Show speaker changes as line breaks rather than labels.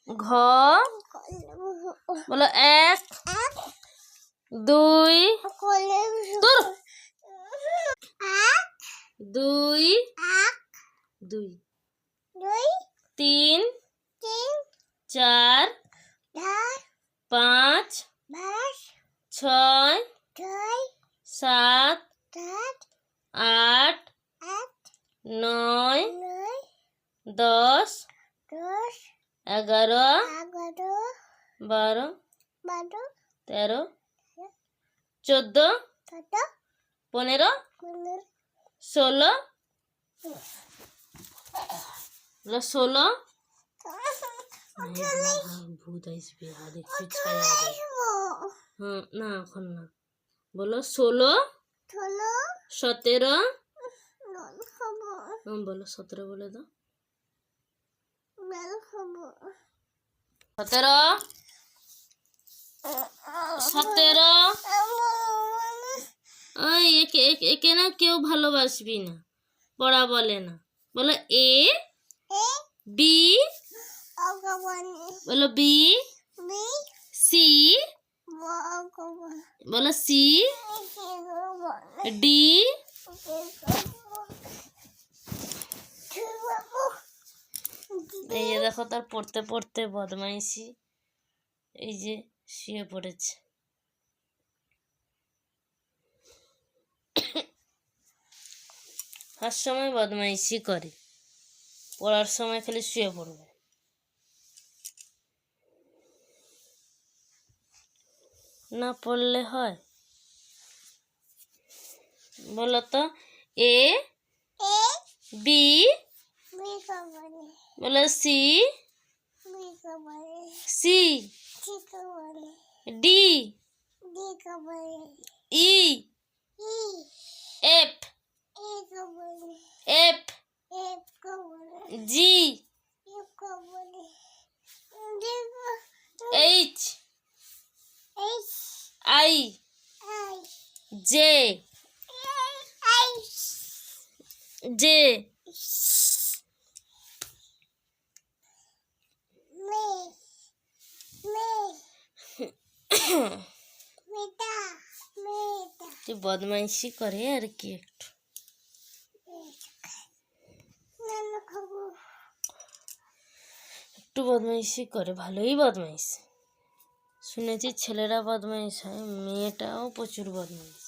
ঘ বলো 1 2 তোর 2 2 3 4 5 6 7 8 9 10 11 12 13 14 15 16 16 ভূত আসবে আর একটু ছায়া হ্যাঁ না এখন না বলো 16 17 বলো 17 বলে দাও 17 ওই একে না কেউ ভালোবাসবি না পড়া বলে না বলো এ বি বলো বি সি বলো সি ডি এই যে দেখো তার পড়তে পড়তে বদমাইশি এই যে শুয়ে পড়েছে আর সময় বদমাইশি করে পড়ার সময় খালি শুয়ে পড়বে না পড়লে হয় বলো তো এ বি বলো C C D E F F G H I J J বদমাইশি করে আর কি একটু বদমাইশি করে ভালোই বদমাইশ শুনেছি ছেলেরা বদমাইশ হয় মেয়েটাও প্রচুর বদমাইশ